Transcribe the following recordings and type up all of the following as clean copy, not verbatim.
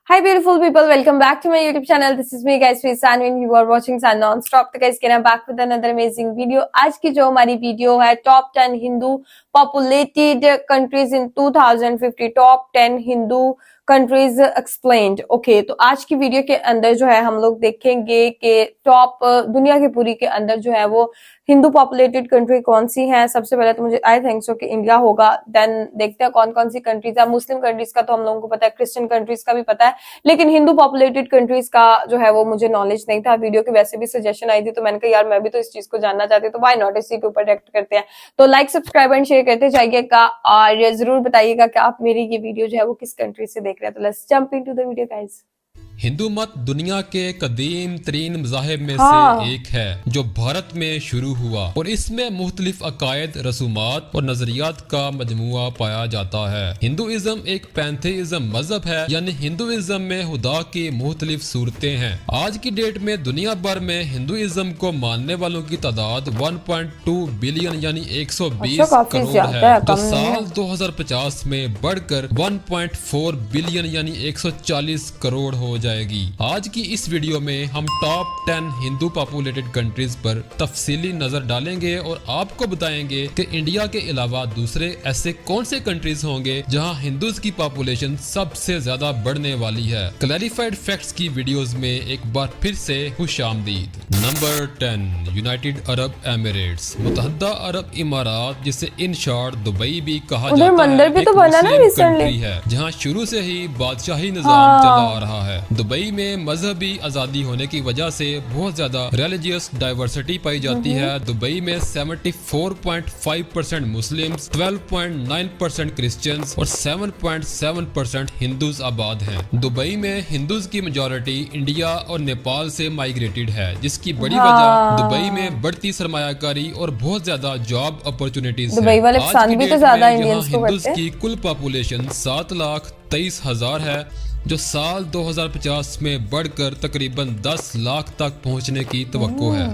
Hi beautiful people, welcome back to my YouTube channel. This is me guys, Sanvi, and you are watching Sun Non-Stop. तो guys, I'm back with another amazing video. आज की जो हमारी video है top 10 Hindu populated countries in 2050, top 10 Hindu countries explained. Okay, तो आज की video के अंदर जो है हम लोग देखेंगे कि टॉप दुनिया की पूरी के अंदर जो है वो हिंदू पॉपुलेटेड कंट्री कौन सी है. सबसे पहले तो मुझे आई थिंक सो कि इंडिया होगा. देन देखते हैं कौन कौन सी कंट्रीज है. मुस्लिम कंट्रीज का तो हम लोगों को पता है, क्रिश्चियन कंट्रीज का भी पता है, लेकिन हिंदू पॉपुलेटेड कंट्रीज का जो है वो मुझे नॉलेज नहीं था. वीडियो की वैसे भी सजेशन आई थी तो मैंने कहा यार मैं भी तो इस चीज को जानना चाहती हूँ, तो व्हाई नॉट इसी के ऊपर रिएक्ट करते हैं. तो लाइक सब्सक्राइब एंड शेयर करते जाइएगा और जरूर बताइएगा कि आप मेरी ये वीडियो जो है वो किस कंट्री से देख रहे हैं. तो let's jump into the video guys. Hindu मत दुनिया के कदीम तरीन मज़ाहिब में से एक है जो भारत में शुरू हुआ और इसमें मुख्तलिफ अकायद, रसूमात और नजरियात का मजमुआ पाया जाता है. हिंदुइज्म एक पैंथेइज्म मजहब है, यानी हिंदुइज्म में खुदा की मुख्तलिफ सूरतें हैं. आज की डेट में दुनिया भर में हिंदुइज्म को मानने वालों की तादाद 1.2 बिलियन यानी 120 करोड़ है, जो साल 2050 में बढ़कर 1.4 बिलियन यानी 140 करोड़ हो जाएगी. आज की इस वीडियो में हम टॉप 10 हिंदू पॉपुलेटेड कंट्रीज पर तफसीली नजर डालेंगे और आपको बताएंगे कि इंडिया के अलावा दूसरे ऐसे कौन से कंट्रीज होंगे जहां हिंदूज की पॉपुलेशन सबसे ज्यादा बढ़ने वाली है. क्लैरिफाइड फैक्ट्स की वीडियोस में एक बार फिर से खुशामदीद. नंबर 10, यूनाइटेड अरब एमिरेट्स, मुतहद्दा अरब इमारात, जिसे इन शॉर्ट दुबई भी कहा जाता है, भी तो बना ना कंट्री है जहां शुरू से ही बादशाही निजाम चला आ रहा है. दुबई में मजहबी आजादी होने की वजह से बहुत ज्यादा रिलीजियस डाइवर्सिटी पाई जाती है. दुबई में 74.5% मुस्लिम्स, 12.9% क्रिश्चियंस और 7.7% हिंदूज आबाद हैं. दुबई में हिंदूज की मेजॉरिटी इंडिया और नेपाल से माइग्रेटेड है, जिसकी बड़ी वजह दुबई में बढ़ती सरमायाकारी और बहुत ज्यादा जॉब अपॉर्चुनिटीज है. आज की डेट में यहाँ हिंदूज की कुल पॉपुलेशन 7,23,000 है, जो साल 2050 में बढ़कर तकरीबन 10 लाख तक पहुंचने की तवक्को है.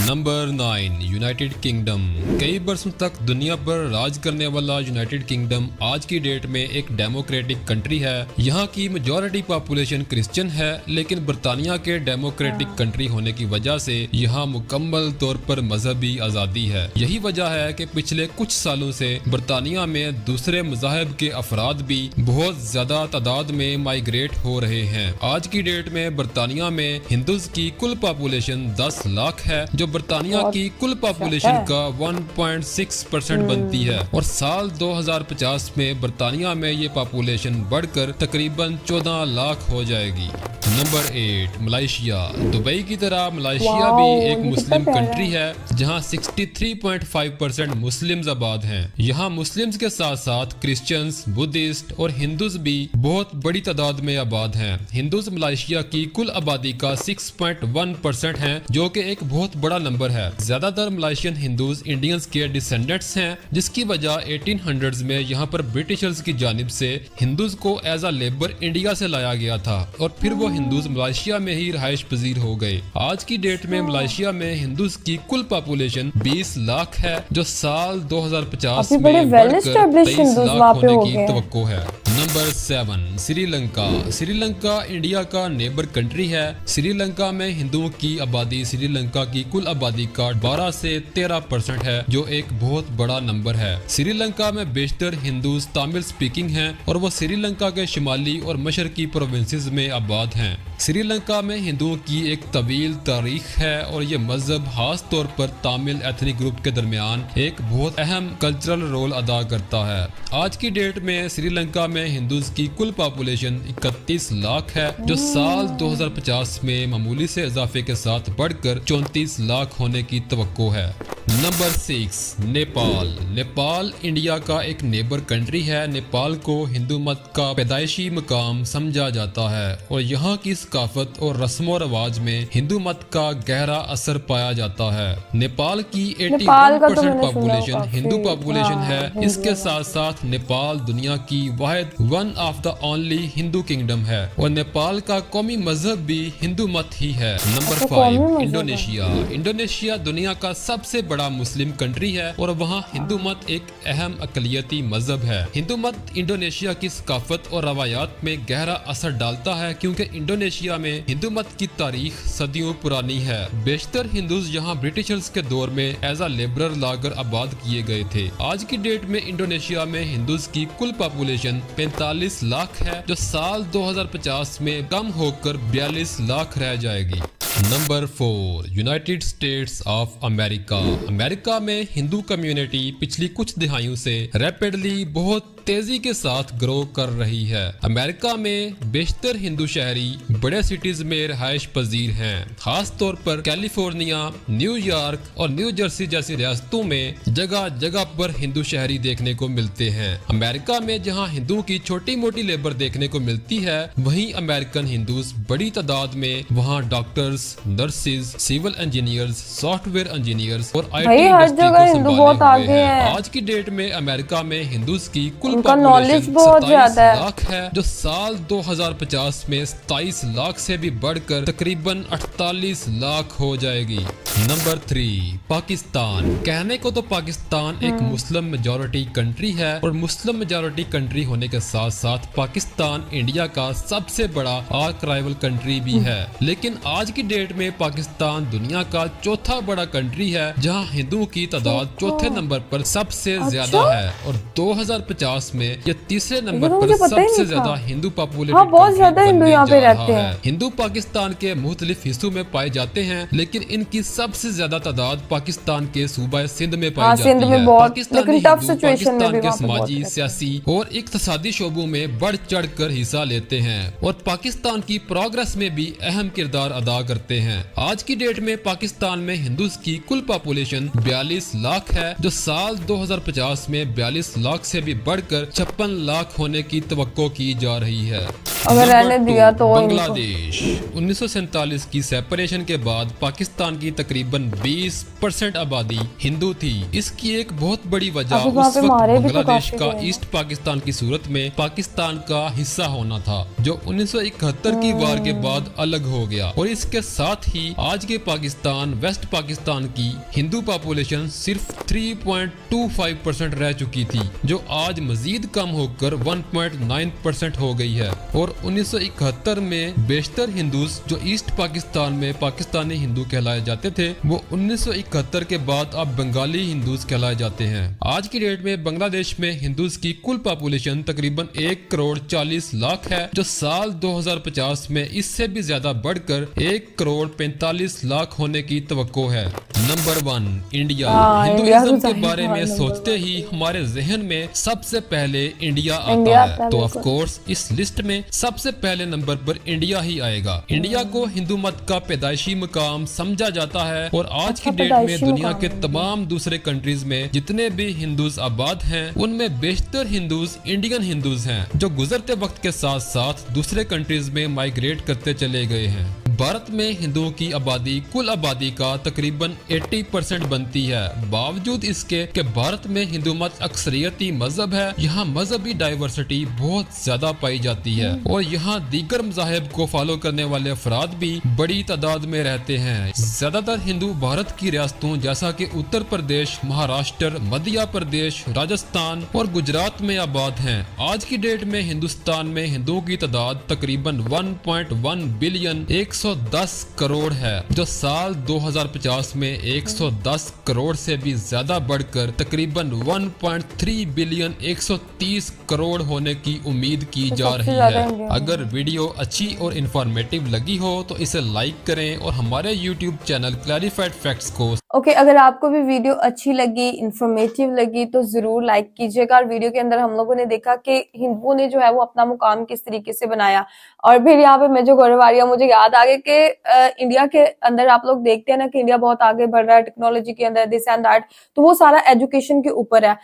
Number 9, United kingdom. कई बरसों तक दुनिया पर राज करने वाला यूनाइटेड किंगडम आज की डेट में एक डेमोक्रेटिक कंट्री है. यहाँ की मेजॉरिटी पॉपुलेशन क्रिश्चियन है, लेकिन बरतानिया के डेमोक्रेटिक कंट्री होने की वजह से यहाँ मुकम्मल तौर पर मजहबी आज़ादी है. यही वजह है कि पिछले कुछ सालों से बरतानिया में दूसरे मज़ाहिब के अफराद भी बहुत ज्यादा तादाद में माइग्रेट हो रहे हैं. आज की डेट में बरतानिया में हिंदूज की कुल पॉपुलेशन 10 लाख है, जो बरतानिया की कुल पॉपुलेशन का 1.6% बनती है, और साल 2050 में बरतानिया में ये पॉपुलेशन बढ़कर तकरीबन 14 लाख हो जाएगी. Number 8, Malaysia. दुबई की तरह मलेशिया भी एक मुस्लिम कंट्री है जहां 63.5% मुस्लिम्स आबाद हैं. यहाँ मुस्लिम्स के साथ साथ क्रिश्चियंस, बुद्धिस्ट और हिंदूज भी बहुत बड़ी तादाद में आबाद हैं. हिंदूज मलेशिया की कुल आबादी का 6.1% हैं, जो कि एक बहुत बड़ा नंबर है. ज्यादातर मलेशियन हिंदूज इंडियंस के डिसेंडेंट्स हैं, जिसकी वजह 1800s में यहाँ पर ब्रिटिशर्स की जानिब से हिंदूज को एज अ लेबर इंडिया से लाया गया था और फिर वो हिंदूज मलेशिया में ही रहायश पजीर हो गए. आज की डेट में मलेशिया में हिंदूज की कुल पॉपुलेशन 20 लाख है, जो साल 2050 में बढ़कर 23 लाख होने की तवक्को है. नंबर 7, श्रीलंका. श्रीलंका इंडिया का नेबर कंट्री है. श्रीलंका में हिंदुओं की आबादी श्रीलंका की कुल आबादी का 12 से 13% है, जो एक बहुत बड़ा नंबर है. श्रीलंका में बेशतर हिंदूज तमिल स्पीकिंग हैं और वो श्रीलंका के शिमाली और मशरकी प्रोविंसेस में आबाद हैं. श्रीलंका में हिंदुओं की एक तवील तारीख है और ये मजहब खास तौर पर तमिल एथनिक ग्रुप के दरमियान एक बहुत अहम कल्चरल रोल अदा करता है. आज की डेट में श्रीलंका में हिंदूज की कुल पॉपुलेशन 31 लाख है, जो साल 2050 में मामूली से इजाफे के साथ बढ़कर 34 लाख होने की तवक्को है. नंबर 6, नेपाल. नेपाल इंडिया का एक नेबर कंट्री है. नेपाल को हिंदू मत का पैदाइशी मकाम समझा जाता है और यहाँ की सकाफत और रस्मो रवाज में हिंदू मत का गहरा असर पाया जाता है. नेपाल की 81% पॉपुलेशन हिंदू पॉपुलेशन है. इसके साथ साथ नेपाल दुनिया की वाहिद one of the only Hindu kingdom है और नेपाल का कौमी मजहब भी हिंदू मत ही है. Number 5, Indonesia. इंडोनेशिया दुनिया का सबसे बड़ा बड़ा मुस्लिम कंट्री है और वहाँ हिंदू मत एक अहम अकलियती मजहब है। हिंदू मत इंडोनेशिया की सकाफत और रवायात में गहरा असर डालता है क्योंकि इंडोनेशिया में हिंदू मत की तारीख सदियों पुरानी है। बेशतर हिंदूज यहाँ ब्रिटिशर्स के दौर में एज अ लेबरर लाकर आबाद किए गए थे। आज की डेट में इंडोनेशिया में हिंदूज की कुल पॉपुलेशन 45 लाख है, जो साल 2050 में कम होकर 42 लाख रह जाएगी। Number 4, United states of America. America में हिंदू कम्युनिटी पिछली कुछ दिहाइयों से रैपिडली बहुत तेजी के साथ ग्रो कर रही है। अमेरिका में बेशतर हिंदू शहरी बड़े सिटीज में रहायश पजीर हैं। खास तौर पर कैलिफोर्निया, न्यूयॉर्क और न्यू जर्सी जैसी रियासतों में जगह जगह पर हिंदू शहरी देखने को मिलते हैं। अमेरिका में जहां हिंदुओं की छोटी मोटी लेबर देखने को मिलती है, वहीं अमेरिकन हिंदूज बड़ी तादाद में वहां doctors, nurses, civil engineers, software engineers और आईटी इंडस्ट्री को संभाले हुए हैं। आज की डेट में अमेरिका में हिंदूज की कुल पॉपुलेशन 27 लाख है, जो साल 2050 में 27 लाख से भी बढ़कर तकरीबन 48 लाख हो जाएगी। नंबर 3, पाकिस्तान। कहने को तो पाकिस्तान एक मुस्लिम मेजॉरिटी कंट्री है और मुस्लिम मेजॉरिटी कंट्री होने के साथ साथ पाकिस्तान इंडिया का सबसे बड़ा आर्क राइवल कंट्री भी है। लेकिन आज की डेट में पाकिस्तान दुनिया का चौथा बड़ा कंट्री है, जहां हिंदुओं की तादाद चौथे नंबर पर सबसे ज्यादा है और 2050 में ये तीसरे नंबर पर सबसे ज्यादा हिंदू पॉपुलेटेड बहुत ज्यादा हिंदू यहाँ पे रहते हैं। हिंदू पाकिस्तान के मुख्तलिफ हिस्सों में पाए जाते हैं, लेकिन इनकी सबसे ज्यादा तादाद पाकिस्तान के सूबा सिंध में पाई जाती है। पाकिस्तानी हिंदू पाकिस्तान के समाजी, सियासी और इक्तिसादी शोबों में बढ़ चढ़ कर हिस्सा लेते हैं और पाकिस्तान की प्रोग्रेस में भी अहम किरदार अदा करते हैं। आज की डेट में पाकिस्तान में हिंदूज की कुल पॉपुलेशन 42 लाख है, जो साल 2050 में 42 लाख से भी बढ़कर 56 लाख होने की तवक्को की जा रही है। अगर रहने दिया तो बांग्लादेश। 1947 की सेपरेशन के बाद पाकिस्तान की तकरीबन 20% आबादी हिंदू थी। इसकी एक बहुत बड़ी वजह उस वक्त बांग्लादेश का ईस्ट पाकिस्तान की सूरत में पाकिस्तान का हिस्सा होना था, जो 1971 की वार के बाद अलग हो गया। और इसके साथ ही आज के पाकिस्तान, वेस्ट पाकिस्तान की हिंदू पॉपुलेशन सिर्फ 3.25% रह चुकी थी, जो आज मजीद कम होकर 1.9% हो गई है। और 1971 में बेशतर हिंदूज जो ईस्ट पाकिस्तान में पाकिस्तानी हिंदू कहलाए जाते थे, वो 1971 के बाद अब बंगाली हिंदूज कहलाए जाते हैं। आज की डेट में बांग्लादेश में हिंदूज की कुल पॉपुलेशन तकरीबन 1 करोड़ 40 लाख है, जो साल 2050 में इससे भी ज्यादा बढ़कर 1 करोड़ 45 लाख होने की तवक्को है। Number 1, India. हिंदुइज्म के बारे में सोचते ही हमारे जहन में सबसे पहले इंडिया आता है, तो ऑफ कोर्स इस लिस्ट में सबसे पहले नंबर पर इंडिया ही आएगा। इंडिया को हिंदू मत का पैदाइशी मकाम समझा जाता है और आज की डेट में दुनिया के तमाम दूसरे कंट्रीज में जितने भी हिंदूज आबाद हैं, उनमें बेशतर हिंदूज इंडियन हिंदूज हैं, जो गुजरते वक्त के साथ साथ दूसरे कंट्रीज में माइग्रेट करते चले गए हैं। भारत में हिंदुओं की आबादी कुल आबादी का तकरीबन 80% बनती है। बावजूद इसके कि भारत में हिंदू मत अक्सरियती मजहब है, यहाँ मजहबी डाइवर्सिटी बहुत ज्यादा पाई जाती है और यहाँ दीगर मज़ाहिब को फॉलो करने वाले अफराद भी बड़ी तादाद में रहते हैं। ज्यादातर हिंदू भारत की रियासतों जैसा कि उत्तर प्रदेश, महाराष्ट्र, मध्य प्रदेश, राजस्थान और गुजरात में आबाद हैं। आज की डेट में हिंदुस्तान में हिंदुओं की तादाद तकरीबन 1.1 बिलियन 110 करोड़ है, जो साल 2050 में 110 करोड़ से भी ज्यादा बढ़कर तकरीबन 1.3 बिलियन 130 करोड़ होने की उम्मीद की जा रही है। अगर वीडियो अच्छी और इंफॉर्मेटिव लगी हो तो इसे लाइक करें और हमारे YouTube चैनल क्लैरिफाइड फैक्ट्स को अगर आपको भी वीडियो अच्छी लगी, इंफॉर्मेटिव लगी तो जरूर लाइक कीजिएगा। और वीडियो के अंदर हम लोगों ने देखा कि हिंदुओं ने जो है वो अपना मुकाम किस तरीके से बनाया। और फिर यहाँ पे मैं जो गौरवारिया मुझे याद आ गया कि इंडिया के अंदर आप लोग देखते हैं ना कि इंडिया बहुत आगे बढ़ रहा है टेक्नोलॉजी के अंदर, दिस एंड दैट, तो वो सारा एजुकेशन के ऊपर है।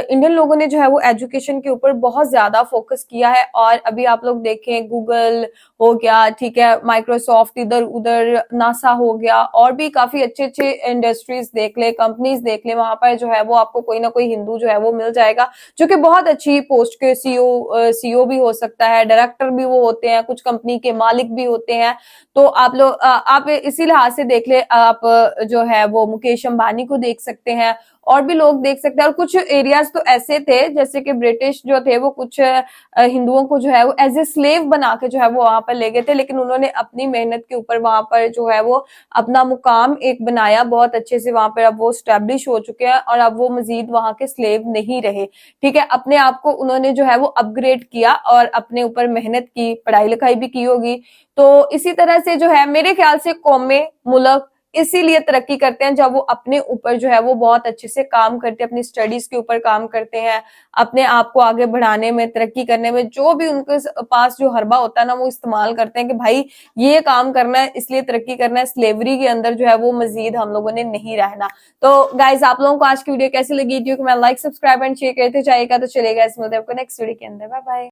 इंडियन लोगों ने जो है वो एजुकेशन के ऊपर बहुत ज्यादा फोकस किया है। और अभी आप लोग देखें, गूगल हो गया, ठीक है, माइक्रोसॉफ्ट, इधर उधर नासा हो गया, और भी काफी अच्छे अच्छे इंडस्ट्रीज देख ले, कंपनीज देख ले, वहां पर जो है वो आपको कोई ना कोई हिंदू जो है वो मिल जाएगा, जो कि बहुत अच्छी पोस्ट के सीईओ भी हो सकता है, डायरेक्टर भी वो होते हैं, कुछ कंपनी के मालिक भी होते हैं। तो आप लोग आप इसी लिहाज से देख ले, आप जो है वो मुकेश अंबानी को देख सकते हैं, और भी लोग देख सकते हैं। और कुछ एरियाज तो ऐसे थे जैसे कि ब्रिटिश जो थे वो कुछ हिंदुओं को जो है वो एज ए स्लेव बना के जो है वो वहां पर ले गए थे, लेकिन उन्होंने अपनी मेहनत के ऊपर वहां पर जो है वो अपना मुकाम एक बनाया, बहुत अच्छे से वहां पर अब वो स्टैब्लिश हो चुके हैं, और अब वो मजीद वहां के स्लेव नहीं रहे। ठीक है, अपने आप को उन्होंने जो है वो अपग्रेड किया और अपने ऊपर मेहनत की, पढ़ाई लिखाई भी की होगी। तो इसी तरह से जो है मेरे ख्याल से कौमें, मुल्क इसीलिए तरक्की करते हैं जब वो अपने ऊपर जो है वो बहुत अच्छे से काम करते हैं, अपनी स्टडीज के ऊपर काम करते हैं, अपने आप को आगे बढ़ाने में, तरक्की करने में, जो भी उनके पास जो हरबा होता है ना वो इस्तेमाल करते हैं कि भाई ये काम करना है, इसलिए तरक्की करना है, स्लेवरी के अंदर जो है वो मजीद हम लोगों ने नहीं रहना। तो गाइज, आप लोगों को आज की वीडियो कैसी लगी? वीडियो को मैं लाइक, सब्सक्राइब एंड शेयर करते जाइएगा। तो चलेगा, इस मिलते हैं आपको नेक्स्ट वीडियो के अंदर। Bye bye.